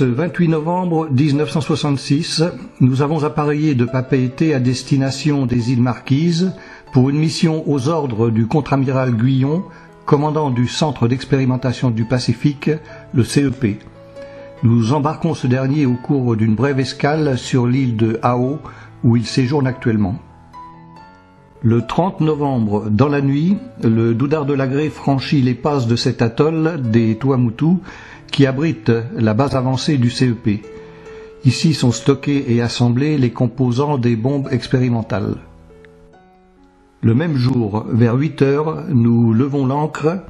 ce 28 novembre 1966, nous avons appareillé de Papeete à destination des îles Marquises pour une mission aux ordres du contre-amiral Guyon, commandant du Centre d'expérimentation du Pacifique, le CEP. Nous embarquons ce dernier au cours d'une brève escale sur l'île de Hao, où il séjourne actuellement. Le 30 novembre, dans la nuit, le Doudard de Lagrée franchit les passes de cet atoll des Tuamotu qui abrite la base avancée du CEP. Ici sont stockés et assemblés les composants des bombes expérimentales. Le même jour, vers 8 heures, nous levons l'ancre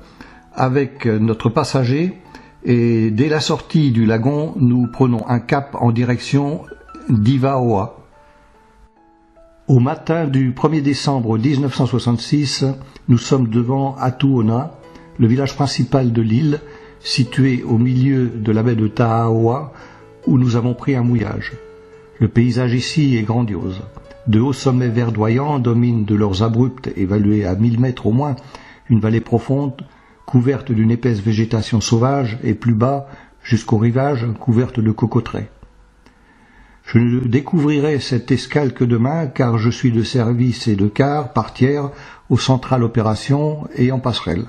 avec notre passager et dès la sortie du lagon, nous prenons un cap en direction d'Ivaoa. Au matin du 1er décembre 1966, nous sommes devant Atuona, le village principal de l'île, situé au milieu de la baie de Tahaoa, où nous avons pris un mouillage. Le paysage ici est grandiose. De hauts sommets verdoyants dominent de leurs abrupts, évalués à 1000 mètres au moins, une vallée profonde, couverte d'une épaisse végétation sauvage, et plus bas, jusqu'au rivage, couverte de cocoteraies. Je ne découvrirai cette escale que demain, car je suis de service et de quart par tiers aux centrales opérations et en passerelle.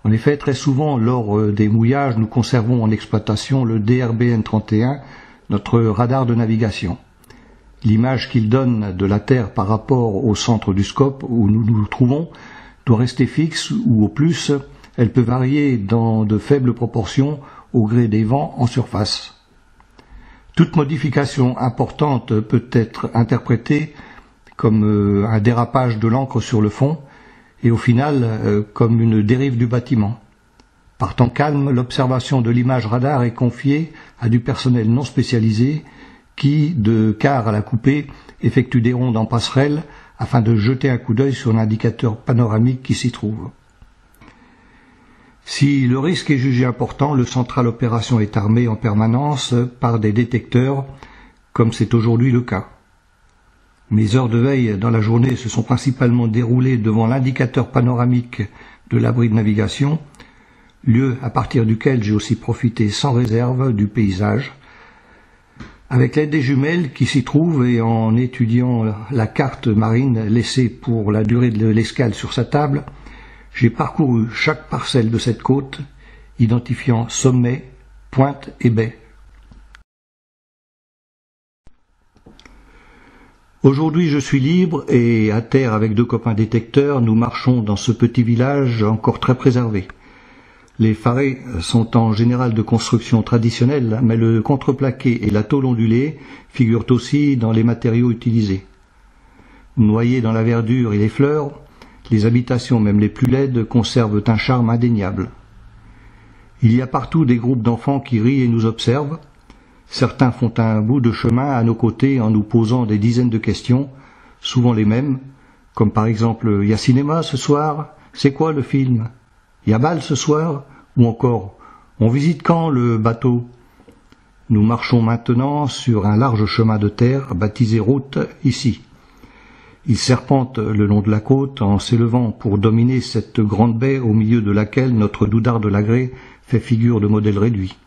En effet, très souvent, lors des mouillages, nous conservons en exploitation le DRBN 31, notre radar de navigation. L'image qu'il donne de la Terre par rapport au centre du scope où nous nous trouvons doit rester fixe ou au plus, elle peut varier dans de faibles proportions au gré des vents en surface. Toute modification importante peut être interprétée comme un dérapage de l'encre sur le fond et au final comme une dérive du bâtiment. Par temps calme, l'observation de l'image radar est confiée à du personnel non spécialisé qui, de quart à la coupée, effectue des rondes en passerelle afin de jeter un coup d'œil sur l'indicateur panoramique qui s'y trouve. Si le risque est jugé important, le central opération est armé en permanence par des détecteurs, comme c'est aujourd'hui le cas. Mes heures de veille dans la journée se sont principalement déroulées devant l'indicateur panoramique de l'abri de navigation, lieu à partir duquel j'ai aussi profité sans réserve du paysage. Avec l'aide des jumelles qui s'y trouvent et en étudiant la carte marine laissée pour la durée de l'escale sur sa table, j'ai parcouru chaque parcelle de cette côte, identifiant sommet, pointe et baie. Aujourd'hui, je suis libre et, à terre avec 2 copains détecteurs, nous marchons dans ce petit village encore très préservé. Les farets sont en général de construction traditionnelle, mais le contreplaqué et la tôle ondulée figurent aussi dans les matériaux utilisés. Noyés dans la verdure et les fleurs, les habitations, même les plus laides, conservent un charme indéniable. Il y a partout des groupes d'enfants qui rient et nous observent. Certains font un bout de chemin à nos côtés en nous posant des dizaines de questions, souvent les mêmes, comme par exemple « Y a cinéma ce soir? C'est quoi le film? Y a bal ce soir? » ou encore « On visite quand le bateau ?» Nous marchons maintenant sur un large chemin de terre baptisé route ici. Il serpente le long de la côte en s'élevant pour dominer cette grande baie au milieu de laquelle notre Doudard de Lagrée fait figure de modèle réduit.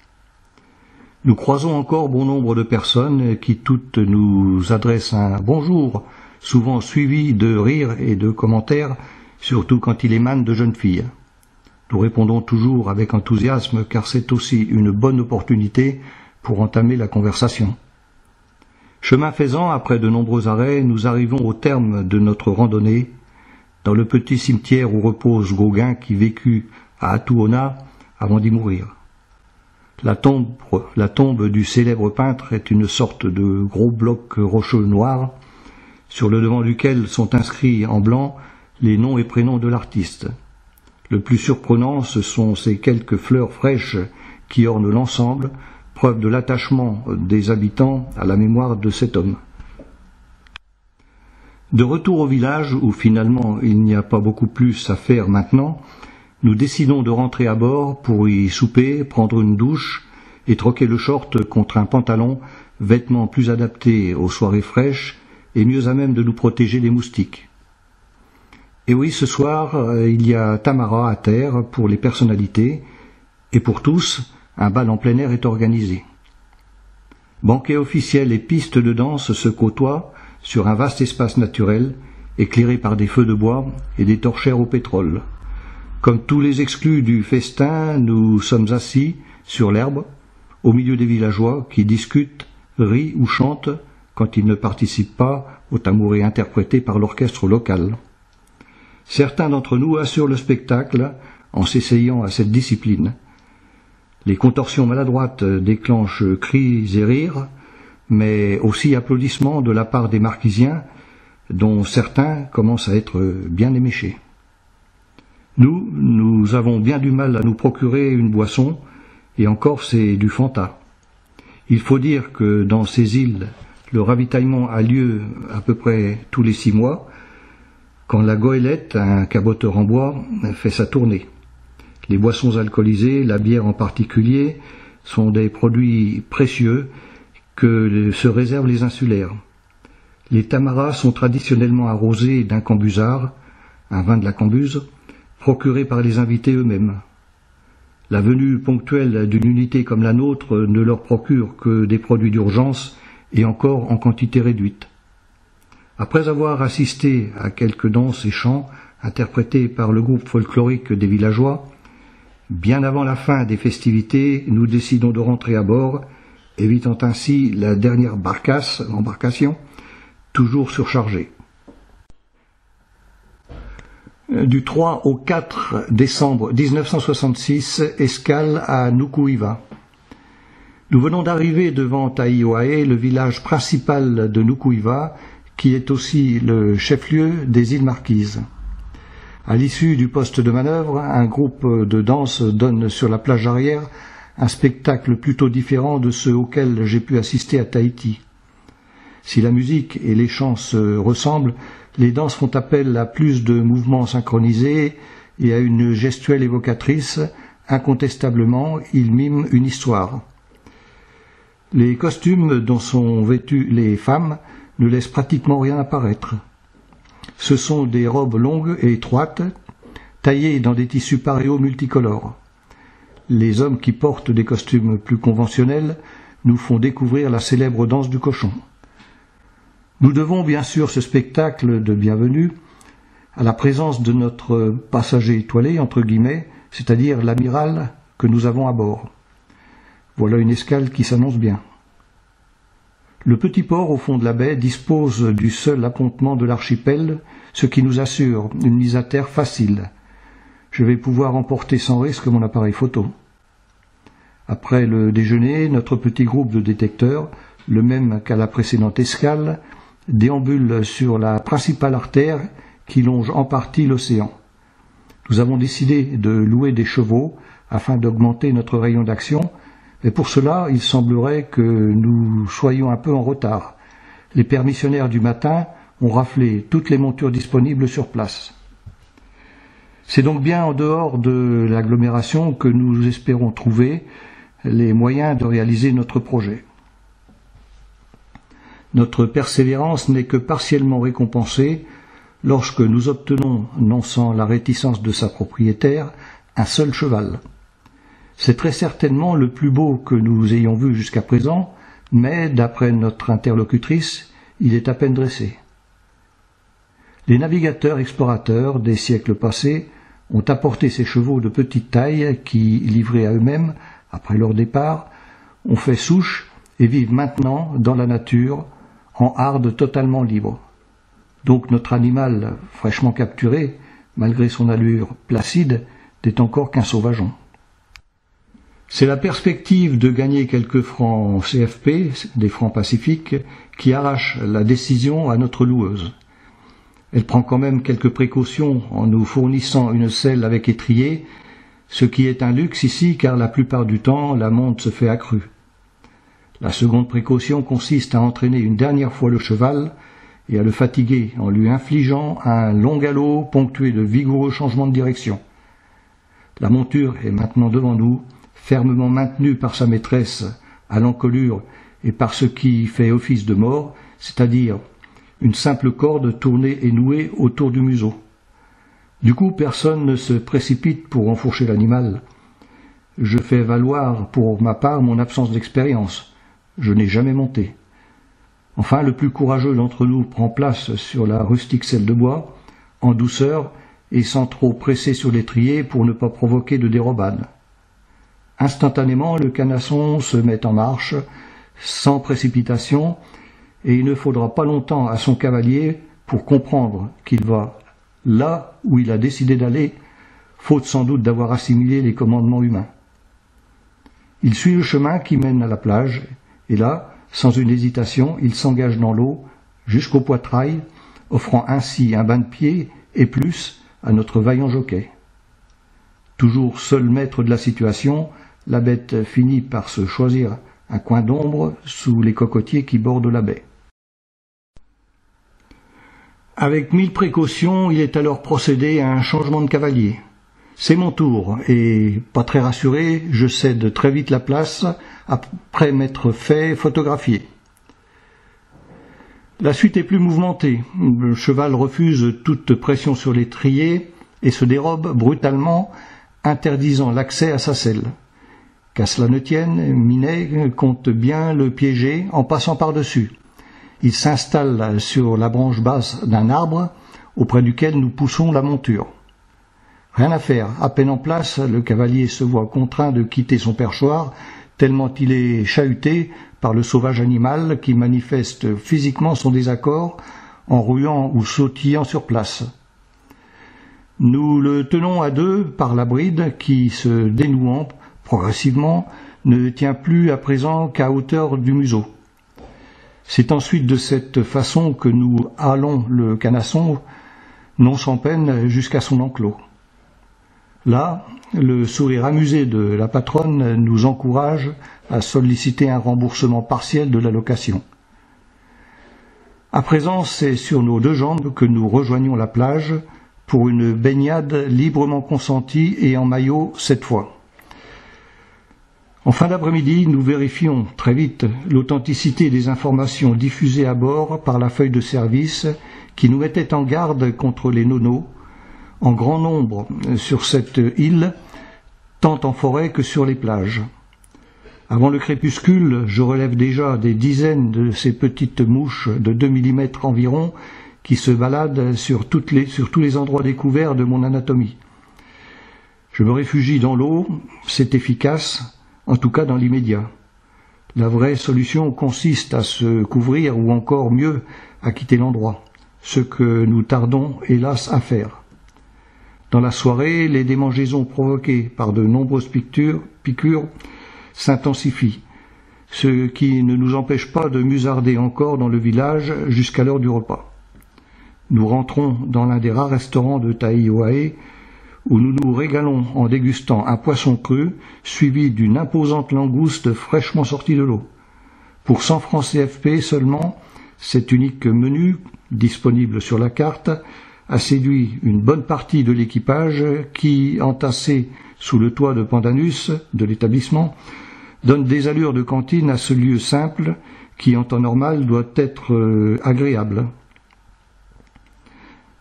Nous croisons encore bon nombre de personnes qui toutes nous adressent un bonjour, souvent suivi de rires et de commentaires, surtout quand il émane de jeunes filles. Nous répondons toujours avec enthousiasme car c'est aussi une bonne opportunité pour entamer la conversation. Chemin faisant, après de nombreux arrêts, nous arrivons au terme de notre randonnée, dans le petit cimetière où repose Gauguin qui vécut à Atuona avant d'y mourir. La tombe du célèbre peintre est une sorte de gros bloc rocheux noir, sur le devant duquel sont inscrits en blanc les noms et prénoms de l'artiste. Le plus surprenant, ce sont ces quelques fleurs fraîches qui ornent l'ensemble, preuve de l'attachement des habitants à la mémoire de cet homme. De retour au village, où finalement il n'y a pas beaucoup plus à faire maintenant, nous décidons de rentrer à bord pour y souper, prendre une douche et troquer le short contre un pantalon, vêtement plus adapté aux soirées fraîches et mieux à même de nous protéger des moustiques. Et oui, ce soir, il y a Tamara à terre pour les personnalités, et pour tous, un bal en plein air est organisé. Banquets officiels et pistes de danse se côtoient sur un vaste espace naturel, éclairé par des feux de bois et des torchères au pétrole. Comme tous les exclus du festin, nous sommes assis sur l'herbe, au milieu des villageois qui discutent, rient ou chantent quand ils ne participent pas au tambouré interprété par l'orchestre local. Certains d'entre nous assurent le spectacle en s'essayant à cette discipline. Les contorsions maladroites déclenchent cris et rires, mais aussi applaudissements de la part des marquisiens, dont certains commencent à être bien éméchés. Nous avons bien du mal à nous procurer une boisson, et encore c'est du Fanta. Il faut dire que dans ces îles, le ravitaillement a lieu à peu près tous les 6 mois, quand la goélette, un caboteur en bois, fait sa tournée. Les boissons alcoolisées, la bière en particulier, sont des produits précieux que se réservent les insulaires. Les tamaras sont traditionnellement arrosés d'un cambusard, un vin de la Cambuse, procuré par les invités eux-mêmes. La venue ponctuelle d'une unité comme la nôtre ne leur procure que des produits d'urgence et encore en quantité réduite. Après avoir assisté à quelques danses et chants interprétés par le groupe folklorique des villageois, bien avant la fin des festivités, nous décidons de rentrer à bord, évitant ainsi la dernière embarcation, toujours surchargée. Du 3 au 4 décembre 1966, escale à Nukuhiva. Nous venons d'arriver devant Taiohae, le village principal de Nukuhiva, qui est aussi le chef-lieu des îles Marquises. À l'issue du poste de manœuvre, un groupe de danse donne sur la plage arrière un spectacle plutôt différent de ceux auxquels j'ai pu assister à Tahiti. Si la musique et les chants se ressemblent, les danses font appel à plus de mouvements synchronisés et à une gestuelle évocatrice. Incontestablement, ils miment une histoire. Les costumes dont sont vêtues les femmes ne laissent pratiquement rien apparaître. Ce sont des robes longues et étroites, taillées dans des tissus paréos multicolores. Les hommes qui portent des costumes plus conventionnels nous font découvrir la célèbre danse du cochon. Nous devons bien sûr ce spectacle de bienvenue à la présence de notre passager étoilé, entre guillemets, c'est-à-dire l'amiral que nous avons à bord. Voilà une escale qui s'annonce bien. Le petit port au fond de la baie dispose du seul appontement de l'archipel, ce qui nous assure une mise à terre facile. Je vais pouvoir emporter sans risque mon appareil photo. Après le déjeuner, notre petit groupe de détecteurs, le même qu'à la précédente escale, déambule sur la principale artère qui longe en partie l'océan. Nous avons décidé de louer des chevaux afin d'augmenter notre rayon d'action, mais pour cela, il semblerait que nous soyons un peu en retard. Les permissionnaires du matin ont raflé toutes les montures disponibles sur place. C'est donc bien en dehors de l'agglomération que nous espérons trouver les moyens de réaliser notre projet. Notre persévérance n'est que partiellement récompensée lorsque nous obtenons, non sans la réticence de sa propriétaire, un seul cheval. C'est très certainement le plus beau que nous ayons vu jusqu'à présent, mais, d'après notre interlocutrice, il est à peine dressé. Les navigateurs explorateurs des siècles passés ont apporté ces chevaux de petite taille qui, livrés à eux-mêmes, après leur départ, ont fait souche et vivent maintenant dans la nature, en harde totalement libre. Donc notre animal, fraîchement capturé, malgré son allure placide, n'est encore qu'un sauvageon. C'est la perspective de gagner quelques francs CFP, des francs pacifiques, qui arrache la décision à notre loueuse. Elle prend quand même quelques précautions en nous fournissant une selle avec étrier, ce qui est un luxe ici car la plupart du temps la monte se fait accrue. La seconde précaution consiste à entraîner une dernière fois le cheval et à le fatiguer en lui infligeant un long galop ponctué de vigoureux changements de direction. La monture est maintenant devant nous, fermement maintenue par sa maîtresse à l'encolure et par ce qui fait office de mort, c'est-à-dire une simple corde tournée et nouée autour du museau. Du coup, personne ne se précipite pour enfourcher l'animal. Je fais valoir pour ma part mon absence d'expérience. Je n'ai jamais monté. Enfin, le plus courageux d'entre nous prend place sur la rustique selle de bois, en douceur et sans trop presser sur l'étrier pour ne pas provoquer de dérobade. Instantanément, le canasson se met en marche, sans précipitation, et il ne faudra pas longtemps à son cavalier pour comprendre qu'il va là où il a décidé d'aller, faute sans doute d'avoir assimilé les commandements humains. Il suit le chemin qui mène à la plage, et là, sans une hésitation, il s'engage dans l'eau jusqu'au poitrail, offrant ainsi un bain de pied et plus à notre vaillant jockey. Toujours seul maître de la situation, la bête finit par se choisir un coin d'ombre sous les cocotiers qui bordent la baie. Avec 1000 précautions, il est alors procédé à un changement de cavalier. C'est mon tour, et, pas très rassuré, je cède très vite la place, après m'être fait photographier. La suite est plus mouvementée. Le cheval refuse toute pression sur l'étrier et se dérobe brutalement, interdisant l'accès à sa selle. Qu'à cela ne tienne, Minet compte bien le piéger en passant par-dessus. Il s'installe sur la branche basse d'un arbre, auprès duquel nous poussons la monture. Rien à faire, à peine en place, le cavalier se voit contraint de quitter son perchoir, tellement il est chahuté par le sauvage animal qui manifeste physiquement son désaccord en ruant ou sautillant sur place. Nous le tenons à deux par la bride qui, se dénouant progressivement, ne tient plus à présent qu'à hauteur du museau. C'est ensuite de cette façon que nous halons le canasson, non sans peine, jusqu'à son enclos. Là, le sourire amusé de la patronne nous encourage à solliciter un remboursement partiel de la location. À présent, c'est sur nos deux jambes que nous rejoignons la plage pour une baignade librement consentie et en maillot cette fois. En fin d'après-midi, nous vérifions très vite l'authenticité des informations diffusées à bord par la feuille de service qui nous mettait en garde contre les nonos, en grand nombre sur cette île, tant en forêt que sur les plages. Avant le crépuscule, je relève déjà des dizaines de ces petites mouches de 2 mm environ qui se baladent sur tous les endroits découverts de mon anatomie. Je me réfugie dans l'eau, c'est efficace, en tout cas dans l'immédiat. La vraie solution consiste à se couvrir ou encore mieux à quitter l'endroit, ce que nous tardons hélas à faire. Dans la soirée, les démangeaisons provoquées par de nombreuses piqûres s'intensifient, ce qui ne nous empêche pas de musarder encore dans le village jusqu'à l'heure du repas. Nous rentrons dans l'un des rares restaurants de Taiohae, où nous nous régalons en dégustant un poisson cru, suivi d'une imposante langouste fraîchement sortie de l'eau. Pour 100 francs CFP seulement, cet unique menu, disponible sur la carte, a séduit une bonne partie de l'équipage qui, entassé sous le toit de Pandanus de l'établissement, donne des allures de cantine à ce lieu simple qui, en temps normal, doit être agréable.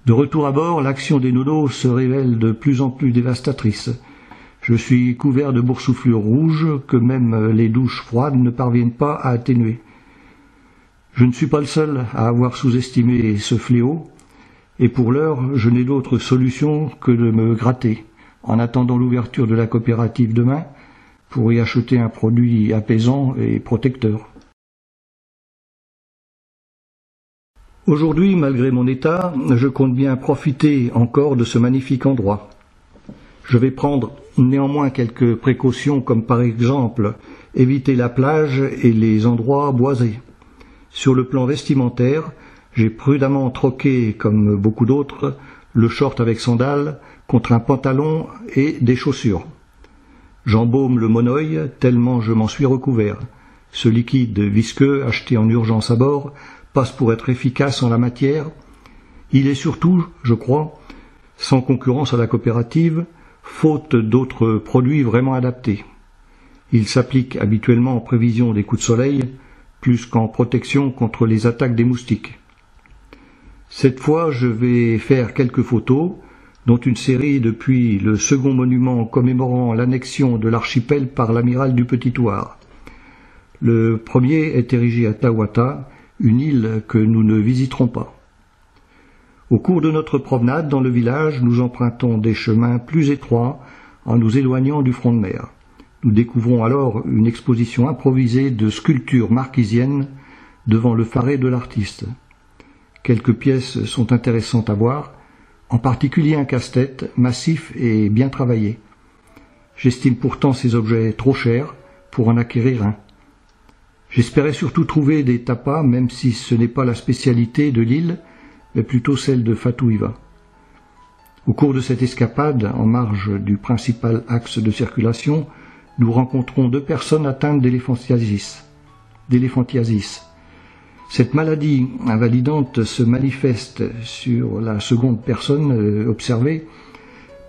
De retour à bord, l'action des nonos se révèle de plus en plus dévastatrice. Je suis couvert de boursouflures rouges que même les douches froides ne parviennent pas à atténuer. Je ne suis pas le seul à avoir sous-estimé ce fléau, et pour l'heure, je n'ai d'autre solution que de me gratter, en attendant l'ouverture de la coopérative demain, pour y acheter un produit apaisant et protecteur. Aujourd'hui, malgré mon état, je compte bien profiter encore de ce magnifique endroit. Je vais prendre néanmoins quelques précautions, comme par exemple éviter la plage et les endroits boisés. Sur le plan vestimentaire, j'ai prudemment troqué, comme beaucoup d'autres, le short avec sandales contre un pantalon et des chaussures. J'embaume le monoeil tellement je m'en suis recouvert. Ce liquide visqueux acheté en urgence à bord passe pour être efficace en la matière. Il est surtout, je crois, sans concurrence à la coopérative, faute d'autres produits vraiment adaptés. Il s'applique habituellement en prévision des coups de soleil, plus qu'en protection contre les attaques des moustiques. Cette fois, je vais faire quelques photos, dont une série depuis le second monument commémorant l'annexion de l'archipel par l'amiral du Petit-Thouars. Le premier est érigé à Tawata, une île que nous ne visiterons pas. Au cours de notre promenade dans le village, nous empruntons des chemins plus étroits en nous éloignant du front de mer. Nous découvrons alors une exposition improvisée de sculptures marquisiennes devant le pharet de l'artiste. Quelques pièces sont intéressantes à voir, en particulier un casse-tête massif et bien travaillé. J'estime pourtant ces objets trop chers pour en acquérir un. J'espérais surtout trouver des tapas, même si ce n'est pas la spécialité de l'île, mais plutôt celle de Fatouiva. Au cours de cette escapade, en marge du principal axe de circulation, nous rencontrons 2 personnes atteintes d'éléphantiasis. Cette maladie invalidante se manifeste sur la seconde personne observée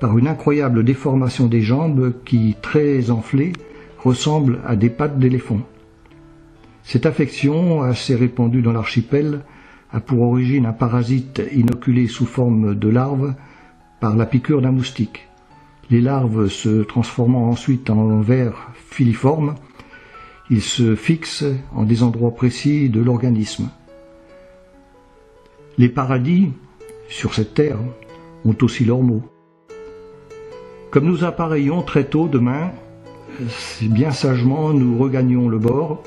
par une incroyable déformation des jambes qui, très enflées, ressemblent à des pattes d'éléphant. Cette affection, assez répandue dans l'archipel, a pour origine un parasite inoculé sous forme de larve par la piqûre d'un moustique. Les larves se transformant ensuite en vers filiformes, ils se fixent en des endroits précis de l'organisme. Les paradis, sur cette terre, ont aussi leurs mots. Comme nous appareillons très tôt demain, bien sagement nous regagnons le bord.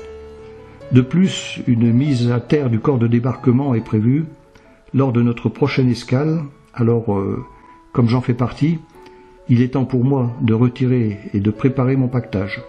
De plus, une mise à terre du corps de débarquement est prévue lors de notre prochaine escale. Alors, comme j'en fais partie, il est temps pour moi de retirer et de préparer mon pactage.